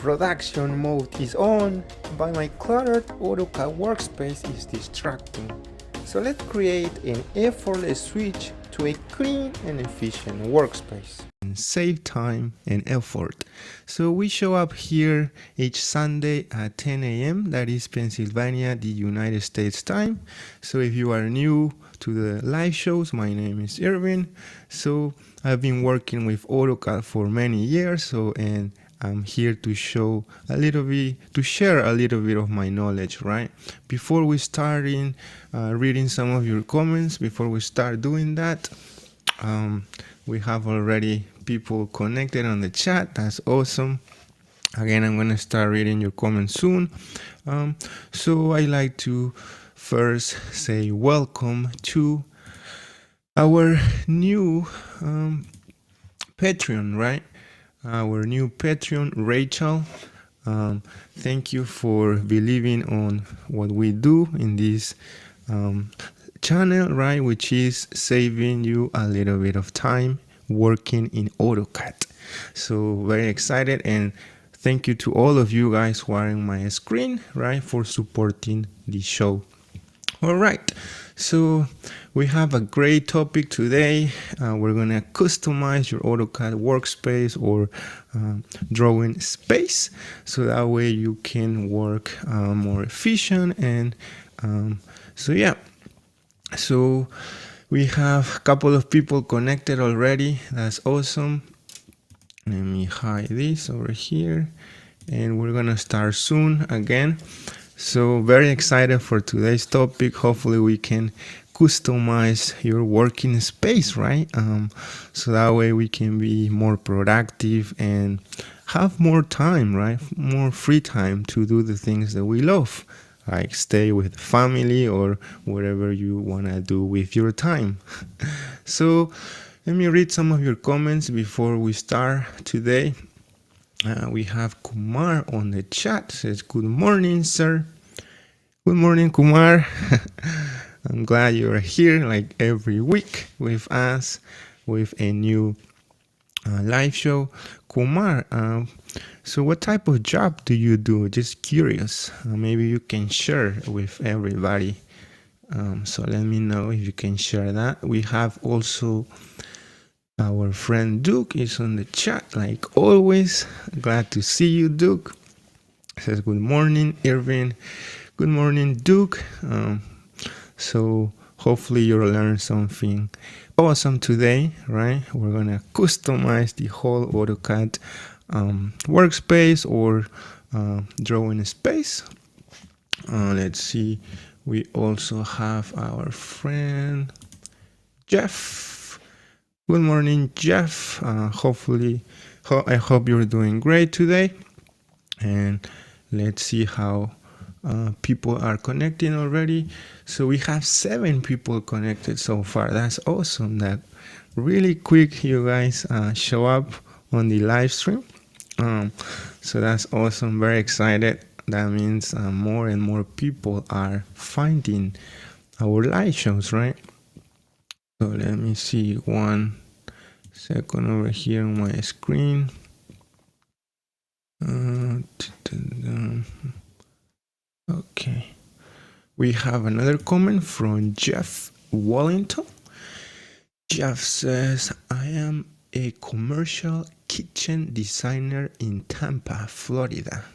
production mode is on, but my cluttered Autocad workspace is distracting. So let's create an effortless switch to a clean and efficient workspace. And save time and effort. So we show up here each Sunday at 10 a.m. That is Pennsylvania, the United States time. So if you are new to the live shows, my name is Irving. So I've been working with AutoCAD for many years. And I'm here to share a little bit of my knowledge, right? Before we start reading some of your comments, before we start doing that, we have already people connected on the chat. That's awesome. Again, I'm going to start reading your comments soon. So I like to first say welcome to our new Patreon, right? Our new Patreon, Rachel. Thank you for believing on what we do in this channel, right? Which is saving you a little bit of time working in AutoCAD. So very excited, and thank you to all of you guys who are on my screen, right, for supporting the show. All right, so we have a great topic today. We're gonna customize your AutoCAD workspace or drawing space, so that way you can work more efficient. And so yeah, so we have a couple of people connected already. That's awesome. Let me hide this over here, and we're gonna start soon again. So very excited for today's topic. Hopefully we can customize your working space, right? So that way we can be more productive and have more time, right? More free time to do the things that we love, like stay with family or whatever you want to do with your time. So let me read some of your comments before we start today. We have Kumar on the chat. Says, good morning, sir. Good morning, Kumar. I'm glad you're here like every week with us with a new live show. Kumar, so what type of job do you do? Just curious. Maybe you can share with everybody. So let me know if you can share that. We have also our friend Duke is on the chat, like always. Glad to see you, Duke. Says, good morning, Irving. Good morning, Duke. So hopefully you'll learn something awesome today, right? We're gonna customize the whole AutoCAD workspace or drawing space. Let's see. We also have our friend Jeff. Good morning, Jeff. I hope you're doing great today. And let's see how people are connecting already. So we have 7 people connected so far. That's awesome. That really quick you guys show up on the live stream. So that's awesome. Very excited. That means more and more people are finding our live shows, right? So let me see 1 second over here on my screen. Okay. We have another comment from Jeff Wallington. Jeff says, I am a commercial kitchen designer in Tampa, Florida.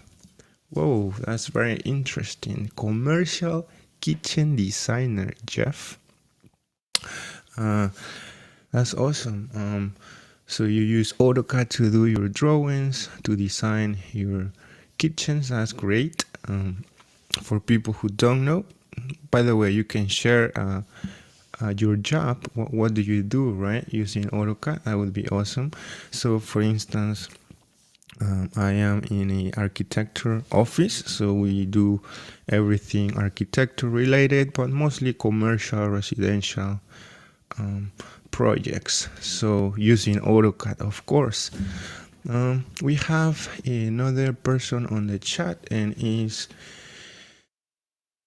Whoa, that's very interesting. Commercial kitchen designer, Jeff. That's awesome. So you use AutoCAD to do your drawings, to design your kitchens. That's great. For people who don't know, by the way, you can share your job. What do you do, right? Using AutoCAD, that would be awesome. So for instance, I am in an architecture office, so we do everything architecture related, but mostly commercial, residential projects. So using AutoCAD, of course. We have another person on the chat, and is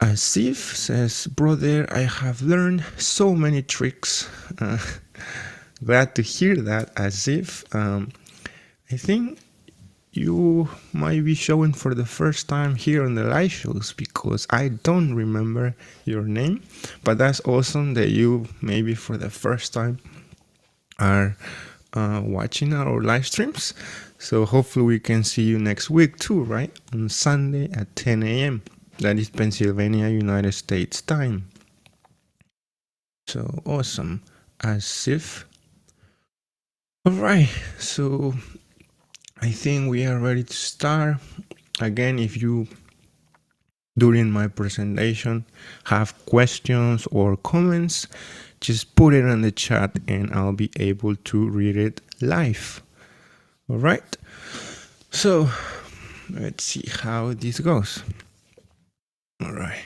Asif. Says, brother, I have learned so many tricks. Glad to hear that, Asif. I think you might be showing for the first time here on the live shows, because I don't remember your name, but that's awesome that you maybe for the first time are watching our live streams. So hopefully we can see you next week too, right? On Sunday at 10 a.m. That is Pennsylvania, United States time. So awesome. As if. All right. So I think we are ready to start. Again, if you during my presentation have questions or comments, just put it in the chat and I'll be able to read it live. All right. So let's see how this goes. All right.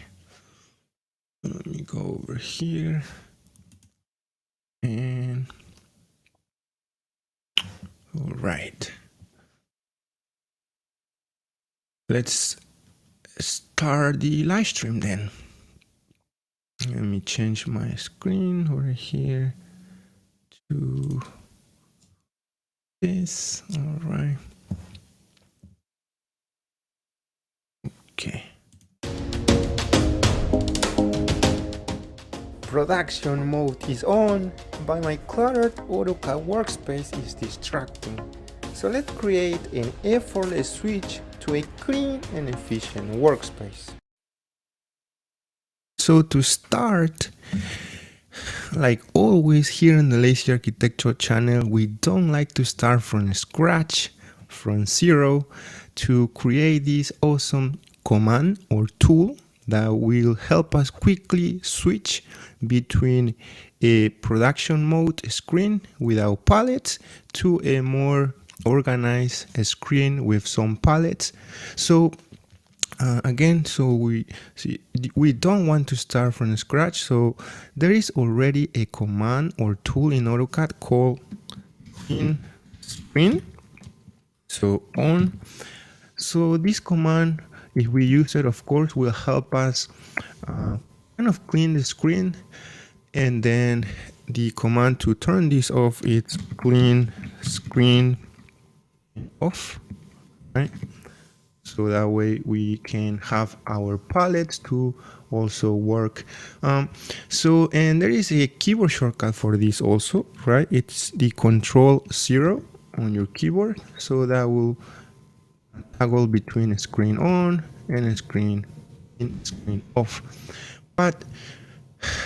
Let me go over here and all right. Let's start the live stream then. Let me change my screen over here to this. All right. Okay. Production mode is on, but my cluttered Autocad workspace is distracting. So let's create an effortless switch to a clean and efficient workspace. So to start, like always here in the Lazy Arquitecture channel, we don't like to start from scratch, from zero, to create this awesome command or tool that will help us quickly switch between a production mode screen without palettes to a more organized screen with some palettes. So again, so we don't want to start from scratch. So there is already a command or tool in AutoCAD called in screen. So on. So this command, if we use it, of course, will help us kind of clean the screen. And then the command to turn this off is clean screen off, right? So that way we can have our palettes to also work. And there is a keyboard shortcut for this also, right? It's the Control-0 on your keyboard. So that will toggle between a screen on and a screen in, screen off. But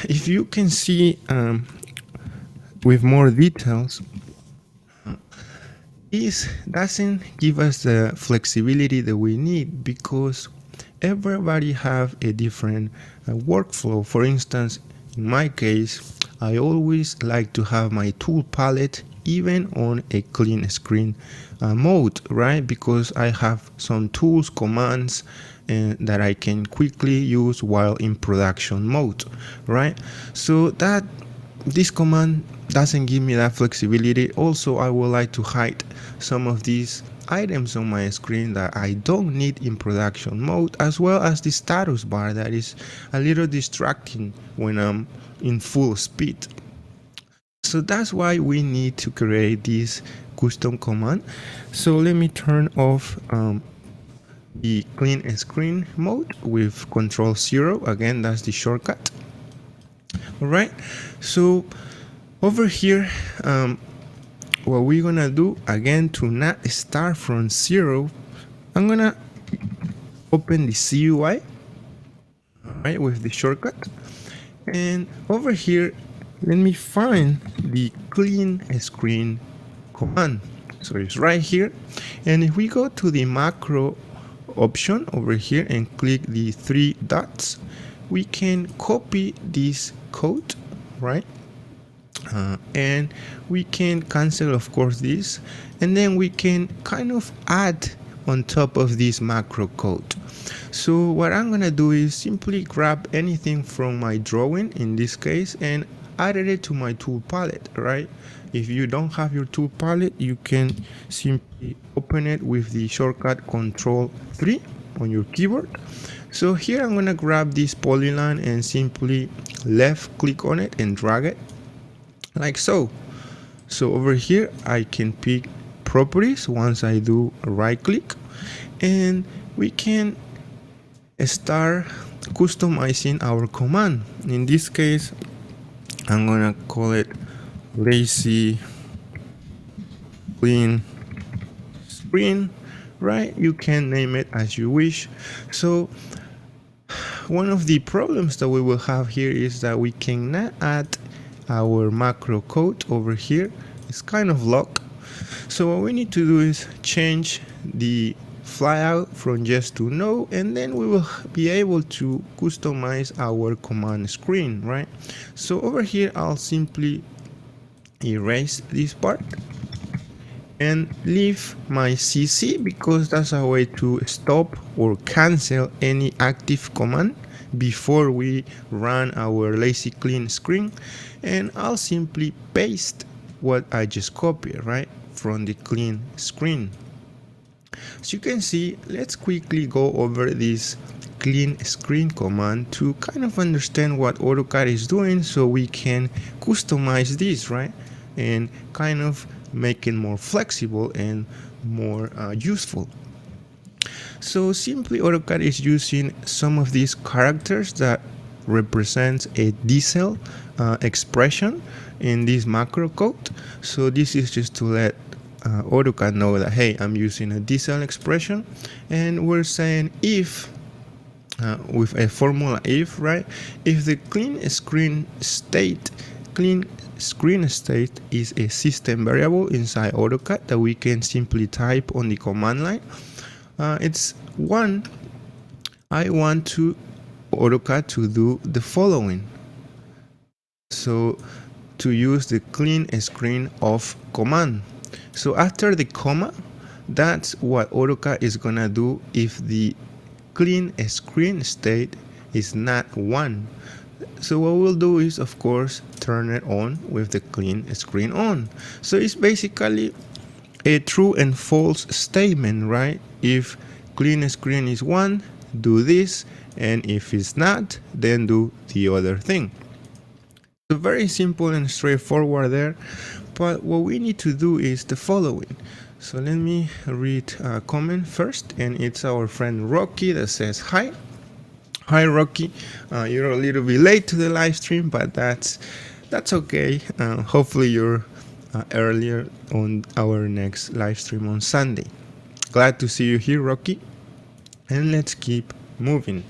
if you can see with more details, this doesn't give us the flexibility that we need, because everybody have a different workflow. For instance, in my case, I always like to have my tool palette even on a clean screen mode, right? Because I have some tools, commands that I can quickly use while in production mode, right? So that this command doesn't give me that flexibility. Also, I would like to hide some of these items on my screen that I don't need in production mode, as well as the status bar that is a little distracting when I'm in full speed. So that's why we need to create this custom command. So let me turn off the clean screen mode with Control-0. Again, that's the shortcut. All right. So over here, what we're gonna do, again, to not start from zero, I'm gonna open the CUI, right, with the shortcut. And over here, let me find the clean screen command. So it's right here. And if we go to the macro option over here and click the three dots, we can copy this code, right? And we can cancel, of course, this, and then we can kind of add on top of this macro code. So what I'm gonna do is simply grab anything from my drawing in this case and add it to my tool palette, right? If you don't have your tool palette, you can simply open it with the shortcut Control-3 on your keyboard. So here I'm gonna grab this polyline and simply left click on it and drag it like so. So over here I can pick properties once I do a right click, and we can start customizing our command. In this case, I'm gonna call it lazy clean screen, right? You can name it as you wish. So one of the problems that we will have here is that we cannot add our macro code over here. It's kind of locked. So what we need to do is change the flyout from yes to no, and then we will be able to customize our command screen, right? So over here, I'll simply erase this part and leave my CC, because that's a way to stop or cancel any active command before we run our lazy clean screen. And I'll simply paste what I just copied, right, from the clean screen. As you can see, let's quickly go over this clean screen command to kind of understand what AutoCAD is doing, so we can customize this, right, and kind of make it more flexible and more useful. So simply, AutoCAD is using some of these characters that represents a decel expression in this macro code. So this is just to let AutoCAD know that, hey, I'm using a decel expression, and we're saying if with a formula if, right, if the clean screen state is a system variable inside AutoCAD that we can simply type on the command line. It's one, I want to AutoCAD to do the following. So to use the clean screen off command. So after the comma, that's what AutoCAD is gonna do if the clean screen state is not 1. So what we'll do is, of course, turn it on with the clean screen on. So it's basically a true and false statement, right? If clean screen is 1, do this, and if it's not, then do the other thing. So very simple and straightforward there, but what we need to do is the following. So let me read a comment first, and it's our friend Rocky that says hi. Hi Rocky, you're a little bit late to the live stream, but that's okay. Hopefully you're earlier on our next live stream on Sunday. Glad to see you here, Rocky, and let's keep moving.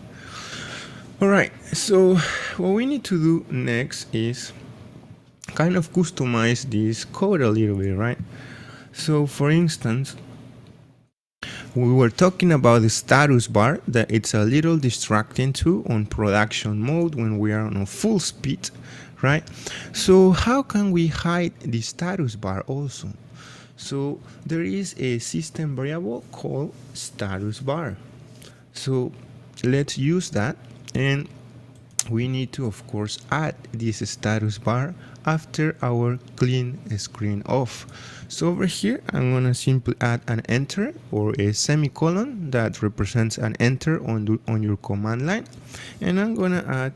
All right, so what we need to do next is kind of customize this code a little bit, right? So for instance, we were talking about the status bar, that it's a little distracting too on production mode when we are on full speed, right? So how can we hide the status bar also? So there is a system variable called status bar. So let's use that, and we need to, of course, add this status bar after our clean screen off. So over here, I'm gonna simply add an enter or a semicolon that represents an enter on your command line, and I'm gonna add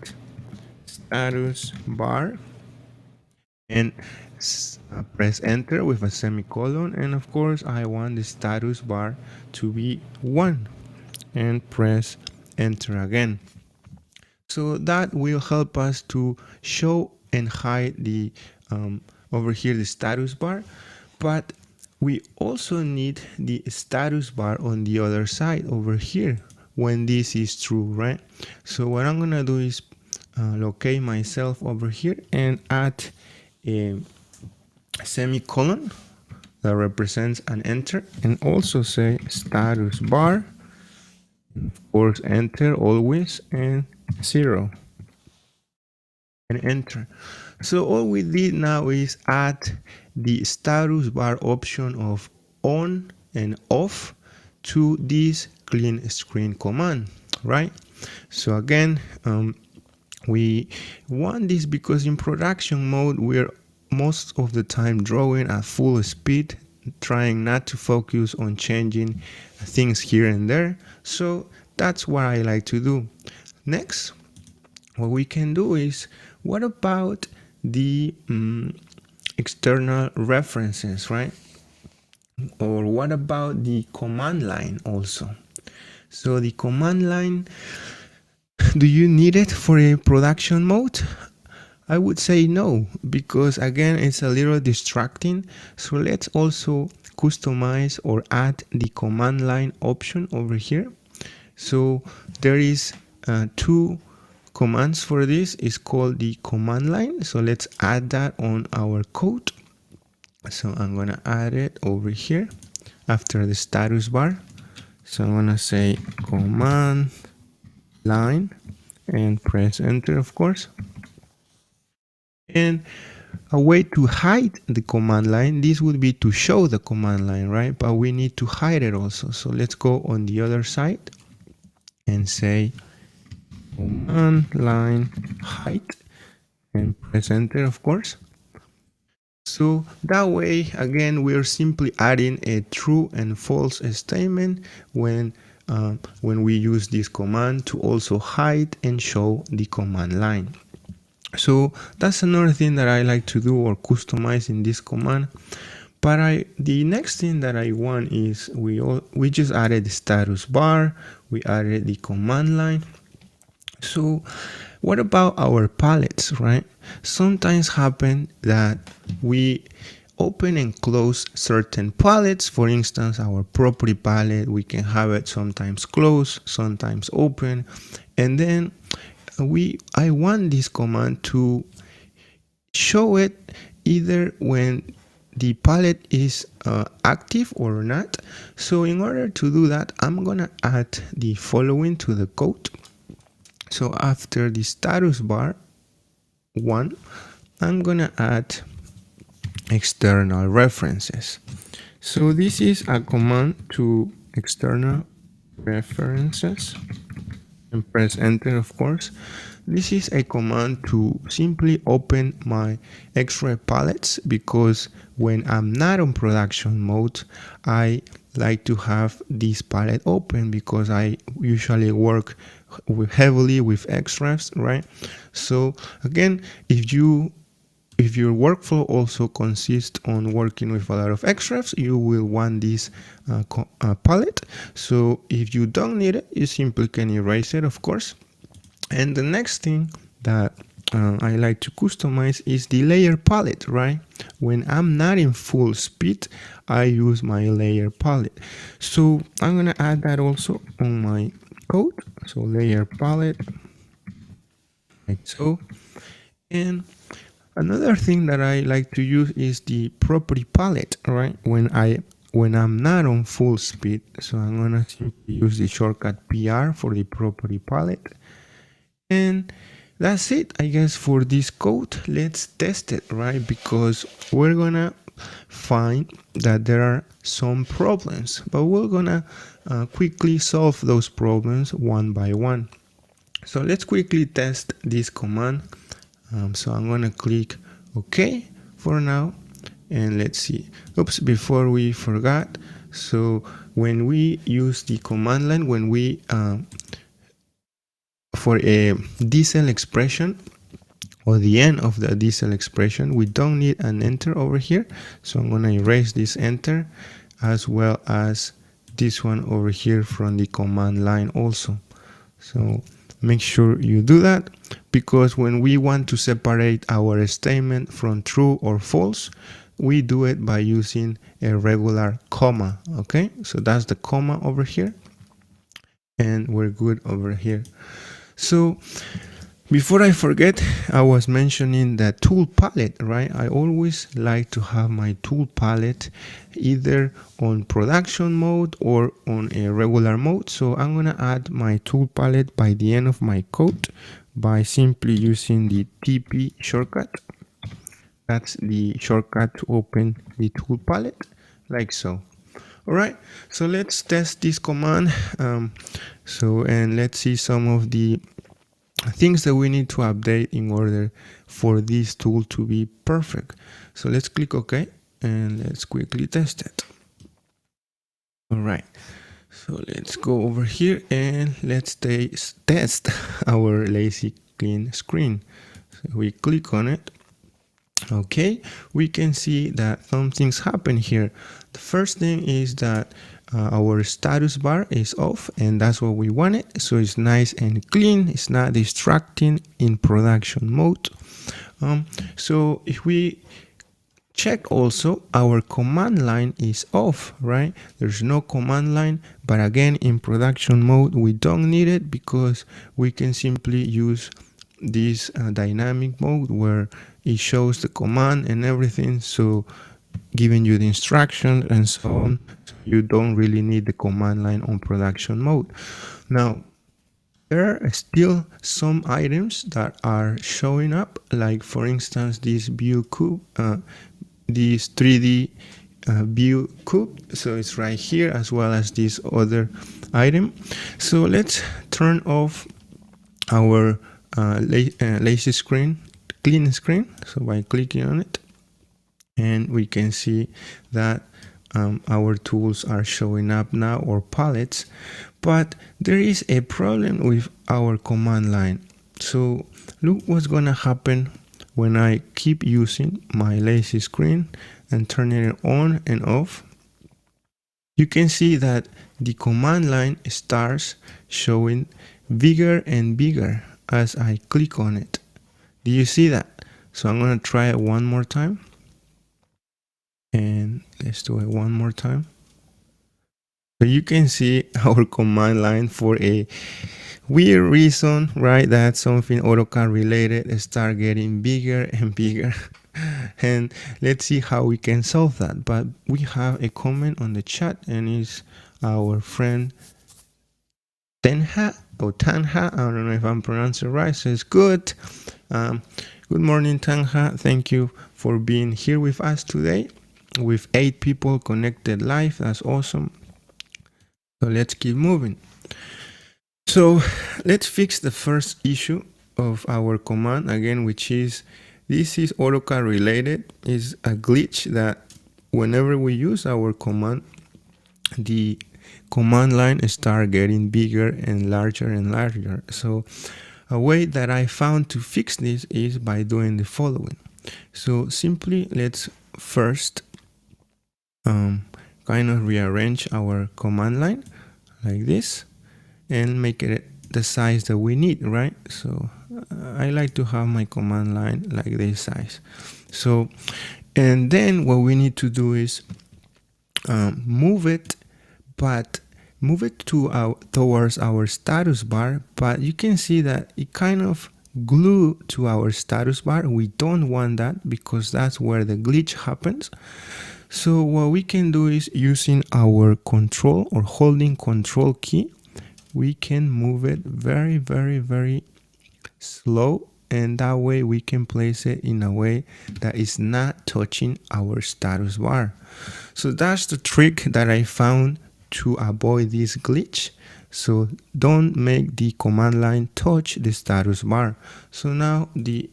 status bar and press enter with a semicolon, and of course I want the status bar to be 1, and press enter again. So that will help us to show and hide the over here the status bar, but we also need the status bar on the other side over here when this is true, right? So what I'm gonna do is locate myself over here and add a semicolon that represents an enter, and also say status bar, of course enter always, and 0, and enter. So all we did now is add the status bar option of on and off to this clean screen command, right? So again, we want this because in production mode we're most of the time drawing at full speed, trying not to focus on changing things here and there. So that's what I like to do. Next, what we can do is, what about the external references, right? Or what about the command line also? So the command line, do you need it for a production mode? I would say no, because again, it's a little distracting. So let's also customize or add the command line option over here. So there is two commands for this. It's called the command line. So let's add that on our code. So I'm gonna add it over here after the status bar. So I'm gonna say command line and press enter, of course. And a way to hide the command line, this would be to show the command line, right? But we need to hide it also. So let's go on the other side and say command line hide and press enter, of course. So that way, again, we're simply adding a true and false statement when we use this command to also hide and show the command line. So that's another thing that I like to do or customize in this command. But the next thing that I want is we just added the status bar, we added the command line. So what about our palettes, right? Sometimes happen that we open and close certain palettes. For instance, our property palette, we can have it sometimes closed, sometimes open. And then I want this command to show it either when the palette is active or not. So in order to do that, I'm gonna add the following to the code. So after the status bar 1, I'm gonna add external references. So this is a command to external references and press enter, of course. This is a command to simply open my X-ray palettes, because when I'm not on production mode, I like to have this palette open because I usually work heavily with X-rays, right? So again, if your workflow also consists on working with a lot of X-rays, you will want this palette. So if you don't need it, you simply can erase it, of course. And the next thing that I like to customize is the layer palette, right? When I'm not in full speed, I use my layer palette. So I'm gonna add that also on my code. So layer palette, like so. And another thing that I like to use is the property palette, right? When I'm not on full speed. So I'm gonna simply use the shortcut PR for the property palette. And that's it, I guess, for this code. Let's test it, right? Because we're gonna find that there are some problems, but we're gonna quickly solve those problems one by one. So let's quickly test this command. So I'm gonna click OK for now, and let's see. Oops, before we forgot. So when we use the command line, when we for a diesel expression or the end of the diesel expression, we don't need an enter over here. So I'm gonna erase this enter, as well as this one over here from the command line also. So make sure you do that, because when we want to separate our statement from true or false, we do it by using a regular comma. Okay, so that's the comma over here, and we're good over here. So before I forget, I was mentioning the tool palette, right? I always like to have my tool palette either on production mode or on a regular mode. So I'm gonna add my tool palette by the end of my code by simply using the TP shortcut. That's the shortcut to open the tool palette, like so. All right, so let's test this command. And let's see some of the things that we need to update in order for this tool to be perfect. So let's click OK, and let's quickly test it. All right, so let's go over here and let's test our lazy clean screen. So we click on it, Okay, we can see that some things happen here. The first thing is that our status bar is off, and that's what we wanted. So it's nice and clean. It's not distracting in production mode. So if we check also, our command line is off, right? There's no command line, but again, in production mode, we don't need it because we can simply use this dynamic mode where it shows the command and everything, so giving you the instructions and so on. You don't really need the command line on production mode. Now, there are still some items that are showing up, like for instance this view cube, this 3D view cube. So it's right here, as well as this other item. So let's turn off our lazy screen, clean screen. So by clicking on it, and we can see that our tools are showing up now, or palettes. But there is a problem with our command line. So look what's gonna happen when I keep using my lazy screen and turning it on and off. You can see that the command line starts showing bigger and bigger as I click on it. Do you see that? So I'm gonna try it one more time. And let's do it one more time. So you can see our command line, for a weird reason, right? That's something AutoCAD related, start getting bigger and bigger. And let's see how we can solve that. But we have a comment on the chat, and it's our friend Tanha. I don't know if I'm pronouncing it right. Says good. Good morning, Tanha. Thank you for being here with us today. With 8 people connected live. That's awesome. So let's keep moving. So let's fix the first issue of our command again, which is, this is AutoCAD related. Is a glitch that whenever we use our command, the command line start getting bigger and larger and larger. So a way that I found to fix this is by doing the following. So simply let's first kind of rearrange our command line like this and make it the size that we need, right? So I like to have my command line like this size. So, and then what we need to do is move it, but move it to towards our status bar. But you can see that it kind of glued to our status bar. We don't want that because that's where the glitch happens. So what we can do is, using our control or holding control key, we can move it very, very, very slow, and that way we can place it in a way that is not touching our status bar. So that's the trick that I found to avoid this glitch. So don't make the command line touch the status bar. So now the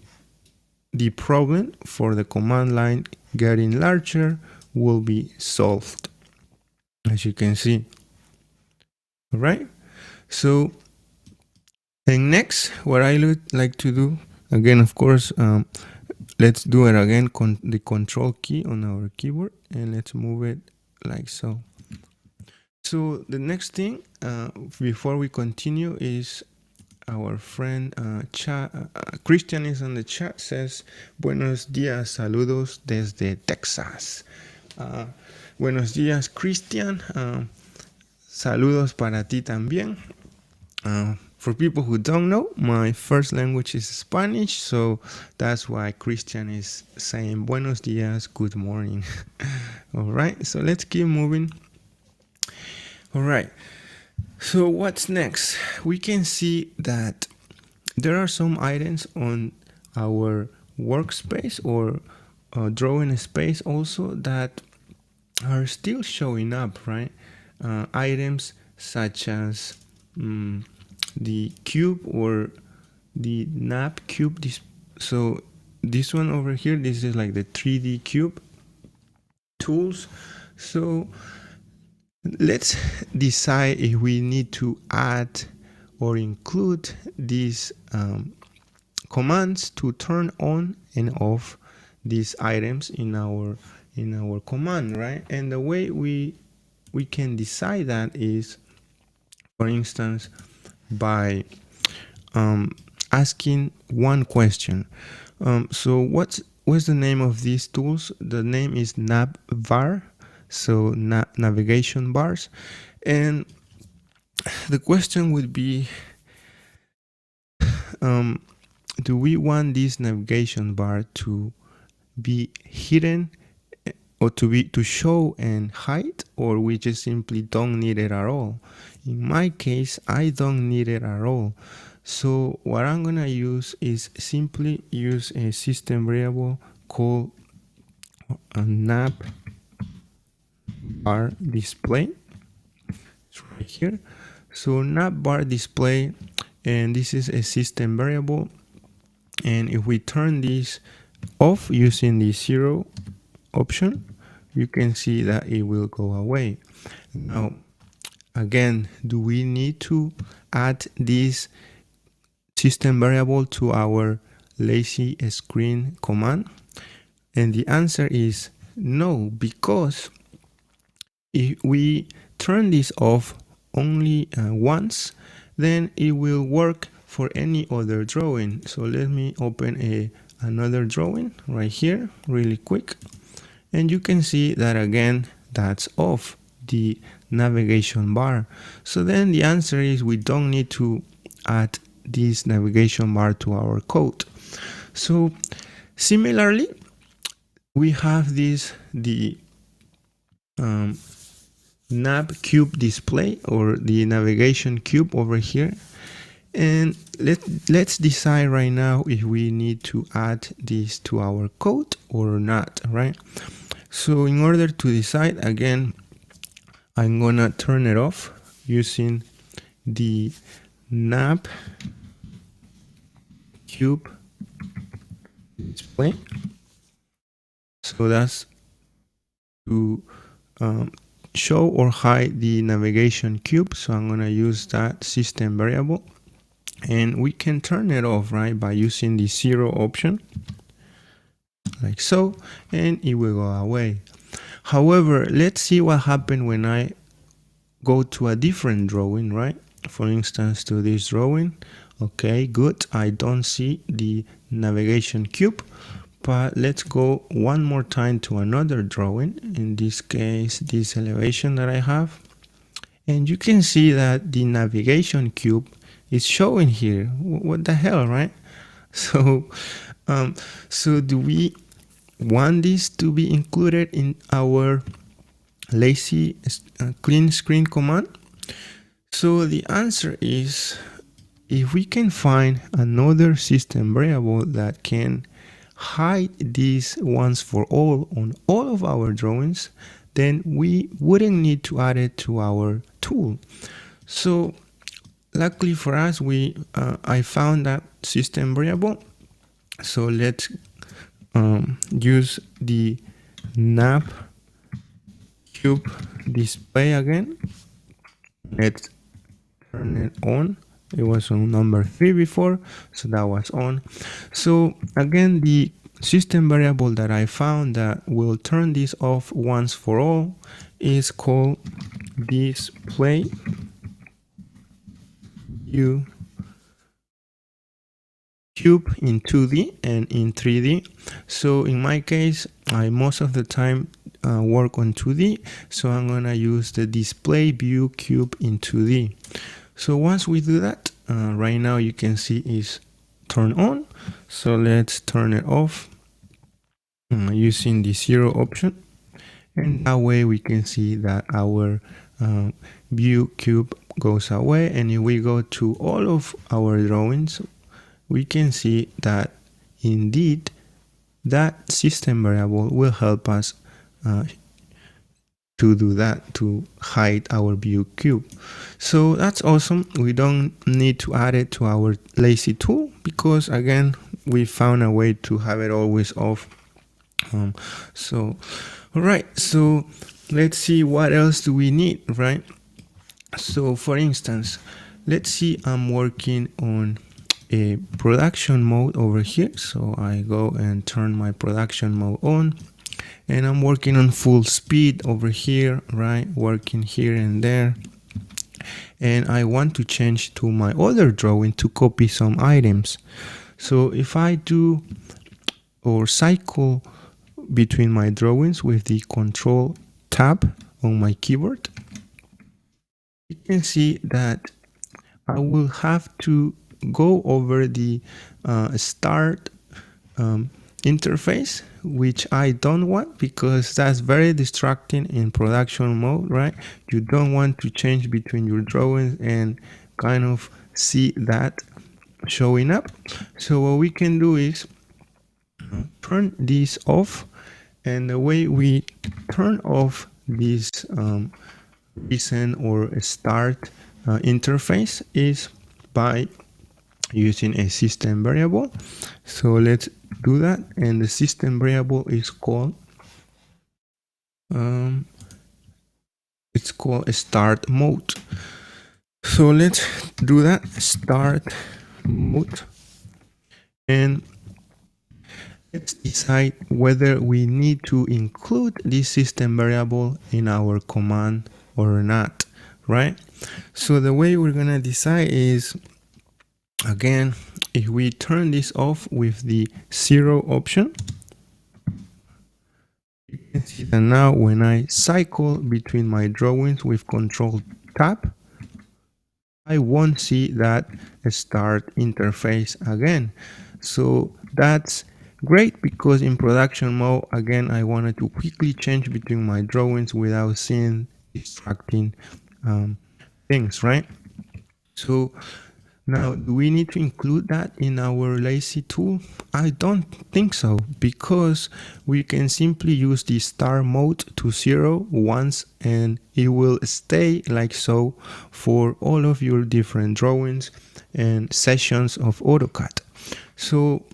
problem for the command line getting larger will be solved, as you can see. All right. So, and next, what I would like to do, again, of course, let's do it again, the control key on our keyboard, and let's move it like so. So the next thing, before we continue, is our friend Christian is on the chat, says, buenos días, saludos desde Texas. Buenos días, Christian. Saludos para ti también. For people who don't know, my first language is Spanish, so that's why Christian is saying buenos días, good morning. All right, so let's keep moving. All right, so what's next? We can see that there are some items on our workspace or drawing space also that are still showing up, right? Items such as the cube or the nap cube. So this one over here, this is like the 3D cube tools. So let's decide if we need to add or include these commands to turn on and off these items in our command, right? And the way we can decide that is, for instance, by asking one question. So what's the name of these tools? The name is navbar, so navigation bars. And the question would be, do we want this navigation bar to be hidden, or to show and hide, or we just simply don't need it at all? In my case, I don't need it at all. So what I'm gonna use is simply use a system variable called a nav bar display. It's right here. So nav bar display, and this is a system variable. And if we turn this off using the 0 option, you can see that it will go away. Now, again, do we need to add this system variable to our lazy screen command? And the answer is no, because if we turn this off only once, then it will work for any other drawing. So let me open another drawing right here really quick, and you can see that again that's off, the navigation bar. So then the answer is we don't need to add this navigation bar to our code. So similarly, we have the nav cube display, or the navigation cube over here. And let's decide right now if we need to add this to our code or not, right? So in order to decide, again, I'm gonna turn it off using the nav cube display. So that's to show or hide the navigation cube. So I'm gonna use that system variable, and we can turn it off, right, by using the 0 option, like so, and it will go away. However, let's see what happens when I go to a different drawing, right? For instance, to this drawing. Okay, good. I don't see the navigation cube, but let's go one more time to another drawing. In this case, this elevation that I have, and you can see that the navigation cube is showing here. What the hell, right? So, so do we want this to be included in our lazy clean screen command? So the answer is, if we can find another system variable that can hide these once for all on all of our drawings, then we wouldn't need to add it to our tool. So luckily for us, I found that system variable. So let's use the nav cube display again. Let's turn it on. It was on number 3 before, so that was on. So again, the system variable that I found that will turn this off once for all is called display cube in 2D and in 3D. So in my case, I most of the time work on 2D, so I'm gonna use the display view cube in 2D. So once we do that, right now you can see is turned on. So let's turn it off using the 0 option, and that way we can see that our view cube goes away. And if we go to all of our drawings, we can see that indeed that system variable will help us to do that, to hide our view cube. So that's awesome. We don't need to add it to our lazy tool, because again, we found a way to have it always off. So all right, so let's see what else do we need, right? So for instance, let's see, I'm working on a production mode over here. So I go and turn my production mode on, and I'm working on full speed over here, right? Working here and there. And I want to change to my other drawing to copy some items. So if I do or cycle between my drawings with the Control tab on my keyboard, you can see that I will have to go over the start interface, which I don't want because that's very distracting in production mode, right? You don't want to change between your drawings and kind of see that showing up. So what we can do is turn this off, and the way we turn off this recent or start interface is by using a system variable. So let's do that, and the system variable is called a start mode. So let's do that, start mode, and let's decide whether we need to include this system variable in our command or not, right? So the way we're gonna decide is, again, if we turn this off with the 0 option, you can see that now when I cycle between my drawings with Control tab, I won't see that start interface again. So that's great, because in production mode, again, I wanted to quickly change between my drawings without seeing distracting things, right? So now, do we need to include that in our lazy tool? I don't think so, because we can simply use the start mode to 0 once, and it will stay like so for all of your different drawings and sessions of AutoCAD. So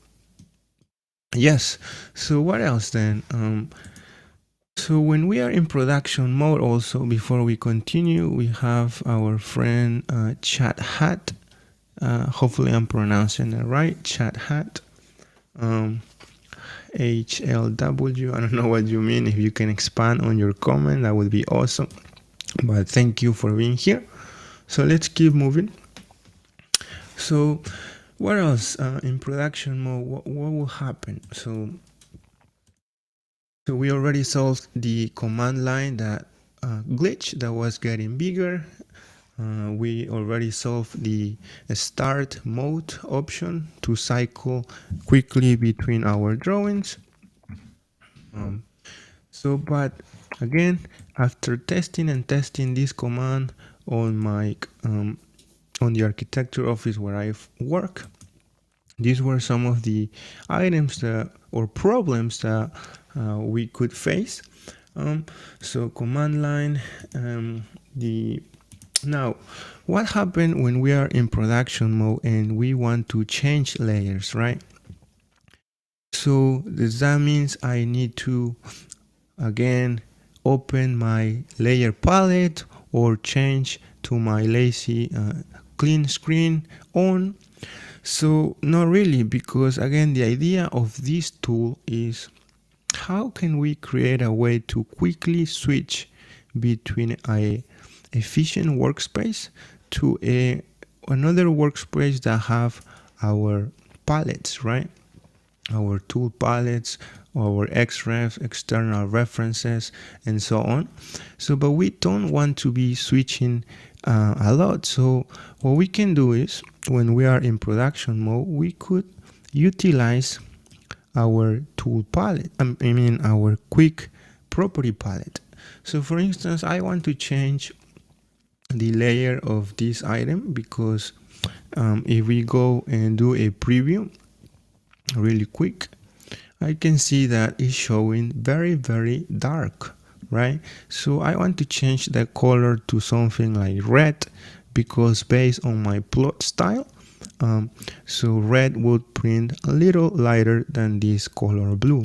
yes, so what else then? So when we are in production mode also, before we continue, we have our friend Chat Hat. Hopefully I'm pronouncing it right, Chat Hat, HLW. I don't know what you mean. If you can expand on your comment, that would be awesome. But thank you for being here. So let's keep moving. So what else in production mode? What will happen? So we already solved the command line that glitch that was getting bigger. We already solved the start mode option to cycle quickly between our drawings. But again, after testing this command on my on the architecture office where I work, these were some of the items or problems that we could face. So command line, now, what happened when we are in production mode and we want to change layers, right? So that means I need to, again, open my layer palette or change to my lazy clean screen on. So not really, because again, the idea of this tool is how can we create a way to quickly switch between a efficient workspace to another workspace that have our palettes, right? Our tool palettes, our XREFs, external references, and so on. So, but we don't want to be switching a lot. So what we can do is, when we are in production mode, we could utilize our tool palette, I mean our quick property palette. So for instance, I want to change the layer of this item, because if we go and do a preview really quick, I can see that it's showing very, very dark, right? So I want to change the color to something like red, because based on my plot style, so red would print a little lighter than this color blue.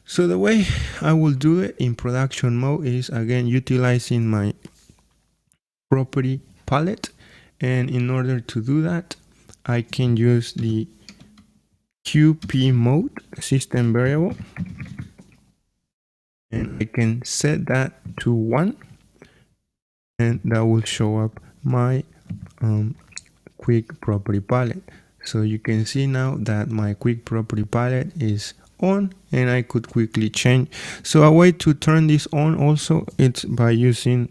So the way I will do it in production mode is, again, utilizing my property palette, and in order to do that, I can use the QP mode system variable, and I can set that to 1, and that will show up my quick property palette. So you can see now that my quick property palette is on, and I could quickly change. So a way to turn this on also, it's by using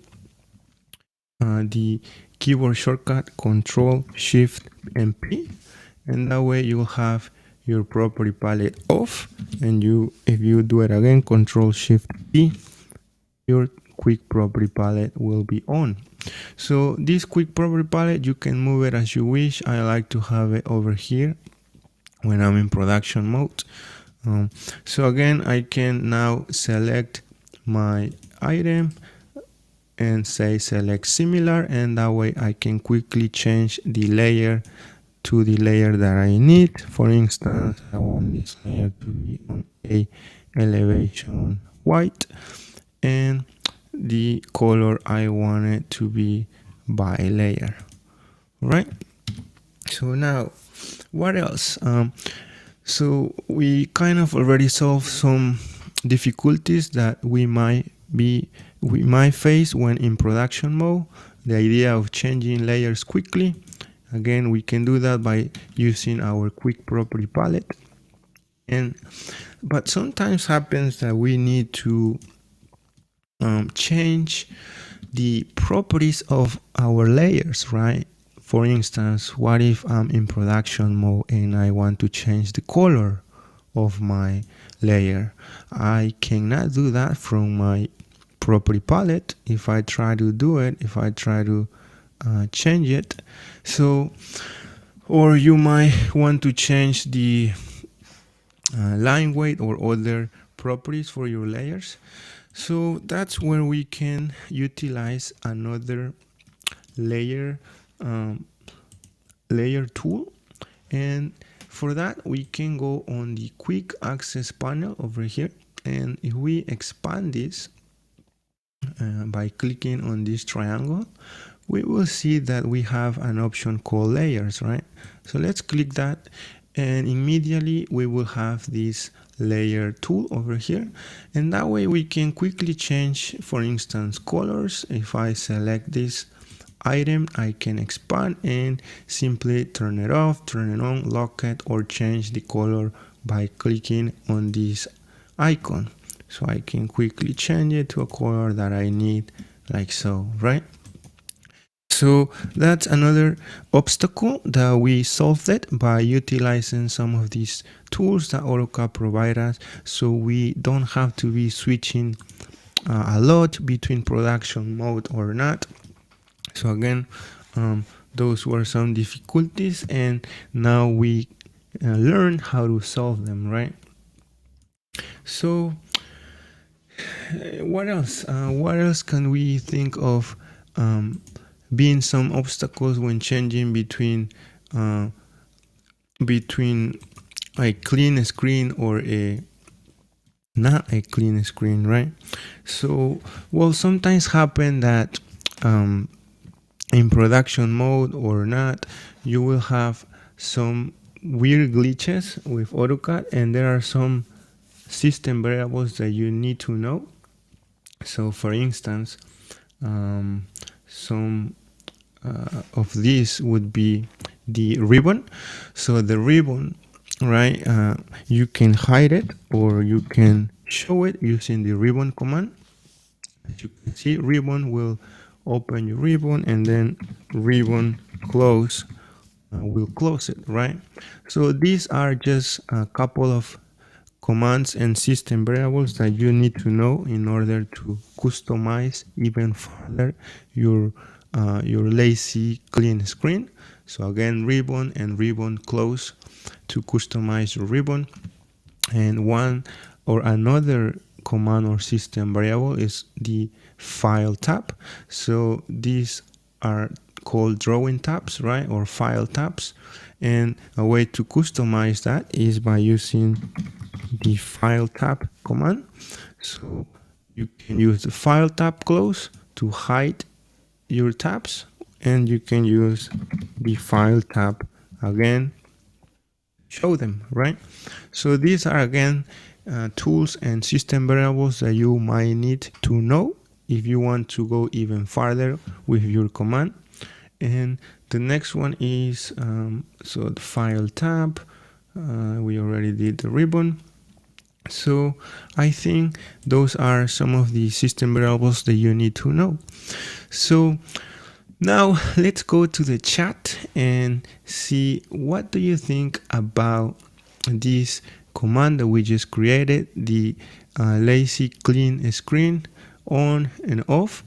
the keyboard shortcut Control Shift and P, and that way you'll have your property palette off, and if you do it again, Control Shift P, your quick property palette will be on. So this quick property palette, you can move it as you wish. I like to have it over here when I'm in production mode. So again, I can now select my item and say select similar, and that way I can quickly change the layer to the layer that I need. For instance, I want this layer to be on a elevation white, and the color I want it to be by layer. Right? So now, what else? So we kind of already solved some difficulties that we might face when in production mode. The idea of changing layers quickly. Again, we can do that by using our quick property palette. But sometimes happens that we need to change the properties of our layers, right? For instance, what if I'm in production mode and I want to change the color of my layer? I cannot do that from my property palette. If I try to do it, if I try to change it, so, or you might want to change the line weight or other properties for your layers. So that's where we can utilize another layer tool, and for that we can go on the quick access panel over here, and if we expand this by clicking on this triangle, we will see that we have an option called layers, right? So let's click that, and immediately we will have this layer tool over here, and that way we can quickly change, for instance, colors. If I select this item, I can expand and simply turn it off, turn it on, lock it, or change the color by clicking on this icon. So I can quickly change it to a color that I need, like so, right? So that's another obstacle that we solved it by utilizing some of these tools that Autocad provides us, so we don't have to be switching a lot between production mode or not. So again, those were some difficulties, and now we learn how to solve them, right? So what else? What else can we think of being some obstacles when changing between a clean screen or not a clean screen, right? So, well, sometimes happen that in production mode or not, you will have some weird glitches with Autocad, and there are some system variables that you need to know. So for instance, some of these would be the ribbon. So the ribbon, right, you can hide it or you can show it using the ribbon command. As you can see, ribbon will open your ribbon, and then ribbon close will close it, right? So these are just a couple of commands and system variables that you need to know in order to customize even further your lazy clean screen. So again, ribbon and ribbon close to customize your ribbon. And one or another command or system variable is the file tab. So these are called drawing tabs, right, or file tabs. And a way to customize that is by using the file tab command. So you can use the file tab close to hide your tabs, and you can use the file tab again show them, right? So these are again tools and system variables that you might need to know if you want to go even farther with your command. And the next one is so the file tab. We already did the ribbon. So I think those are some of the system variables that you need to know. So now let's go to the chat and see what do you think about this command that we just created, the lazy clean screen on and off.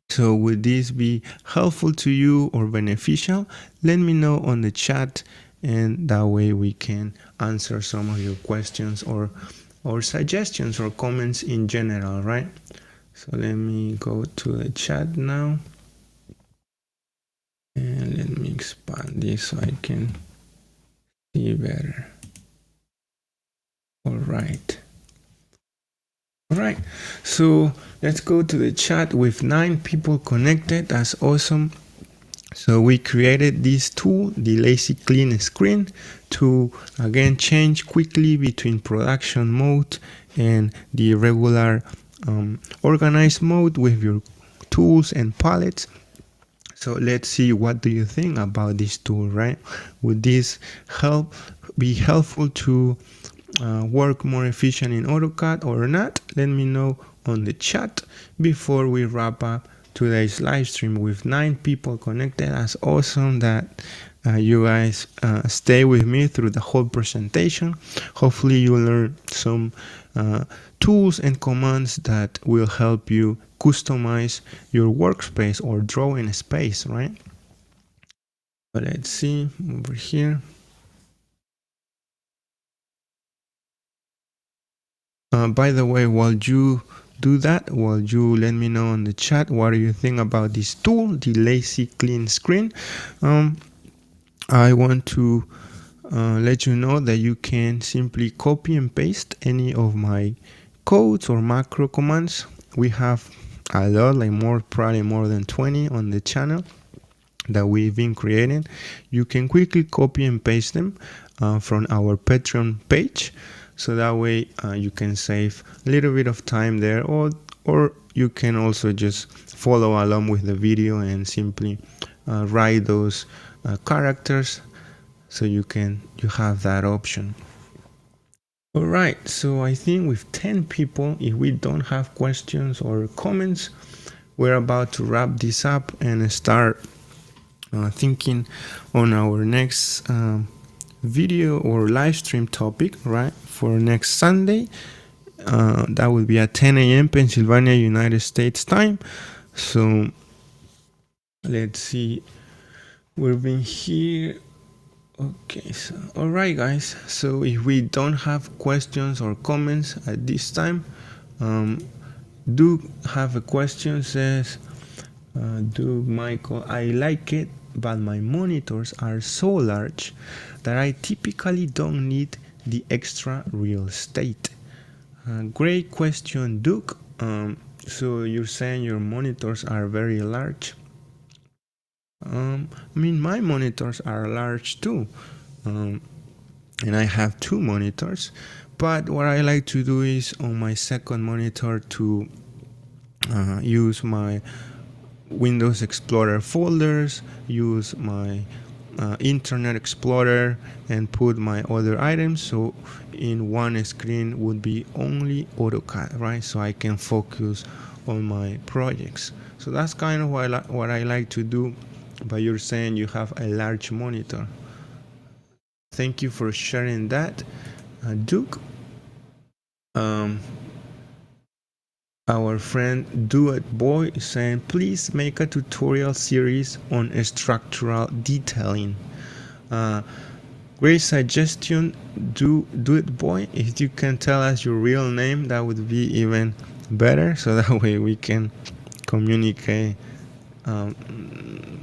So would this be helpful to you or beneficial? Let me know on the chat, and that way we can answer some of your questions or suggestions or comments in general, right? So let me go to the chat now. And let me expand this so I can see better. All right. All right. So let's go to the chat with 9 people connected. That's awesome. So we created this tool, the lazy clean screen, to again change quickly between production mode and the regular organized mode with your tools and palettes. So let's see, what do you think about this tool, right? Would this be helpful to work more efficient in Autocad or not? Let me know on the chat before we wrap up today's live stream with 9 people connected. That's awesome that you guys stay with me through the whole presentation. Hopefully you learn some tools and commands that will help you customize your workspace or drawing space, right? But let's see over here. By the way, while you do that, while you let me know in the chat what do you think about this tool, the lazy clean screen, I want to let you know that you can simply copy and paste any of my codes or macro commands. We have a lot, like probably more than 20 on the channel that we've been creating. You can quickly copy and paste them from our Patreon page, so that way you can save a little bit of time there, or you can also just follow along with the video and simply write those characters, so you have that option. All right, so I think with 10 people, if we don't have questions or comments, we're about to wrap this up and start thinking on our next video or live stream topic, right, for next Sunday. That will be at 10 a.m. Pennsylvania, United States time. So let's see, we've been here. Okay, so all right guys, so if we don't have questions or comments at this time, do have a question. Says do Michael, I like it, but my monitors are so large that I typically don't need the extra real estate. Great question, Duke. So you're saying your monitors are very large. I mean, my monitors are large too, and I have 2 monitors, but what I like to do is on my second monitor to use my Windows Explorer folders, use my Internet Explorer, and put my other items. So in one screen would be only AutoCAD, right? So I can focus on my projects. So that's kind of what I like to do. But you're saying you have a large monitor. Thank you for sharing that, Duke. Our friend Do It Boy is saying, please make a tutorial series on structural detailing. Great suggestion, Do It Boy. If you can tell us your real name, that would be even better, so that way we can communicate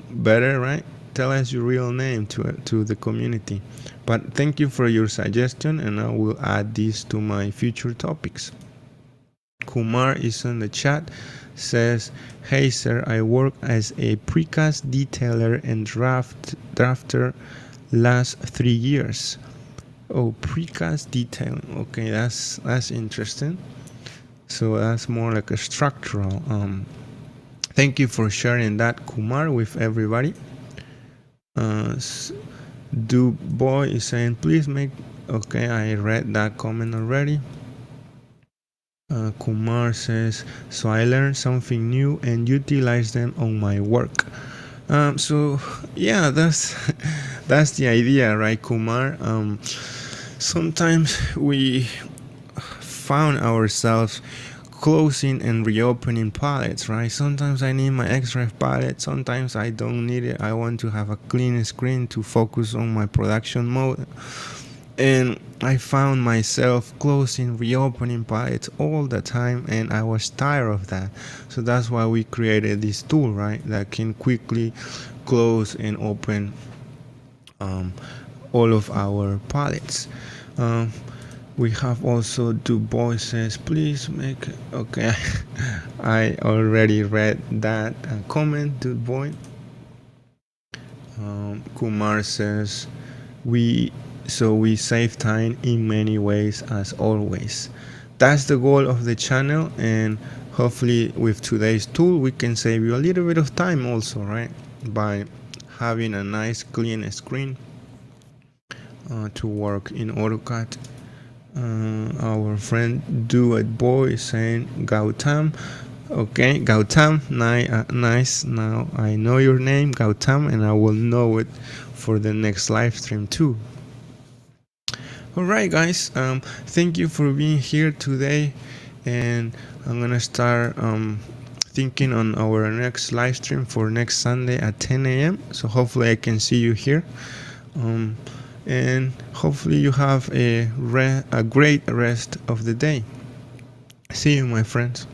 better, right? Tell us your real name to the community. But thank you for your suggestion, and I will add this to my future topics. Kumar is on the chat, says, hey sir, I work as a precast detailer and drafter last 3 years. Oh, precast detailing. Okay, that's interesting. So that's more like a structural. Thank you for sharing that, Kumar, with everybody. Du Boy is saying, please make. Okay, I read that comment already. Kumar says, so I learned something new and utilize them on my work. So yeah, that's that's the idea, right, Kumar? Sometimes we found ourselves closing and reopening palettes, right? Sometimes I need my X-Drive palette, sometimes I don't need it. I want to have a clean screen to focus on my production mode. And I found myself closing, reopening palettes all the time, and I was tired of that. So that's why we created this tool, right, that can quickly close and open all of our palettes. We have also Du Bois says, please make. Okay, I already read that comment, Du Bois. Kumar says, we save time in many ways as always. That's the goal of the channel, and hopefully with today's tool we can save you a little bit of time also, right, by having a nice clean screen to work in Autocad. Our friend Do It Boy is saying Gautam. Okay, Gautam, nice. Now I know your name, Gautam, and I will know it for the next live stream too. Alright, guys, thank you for being here today, and I'm gonna start thinking on our next live stream for next Sunday at 10 a.m. So hopefully I can see you here. And hopefully you have a great rest of the day. See you, my friends.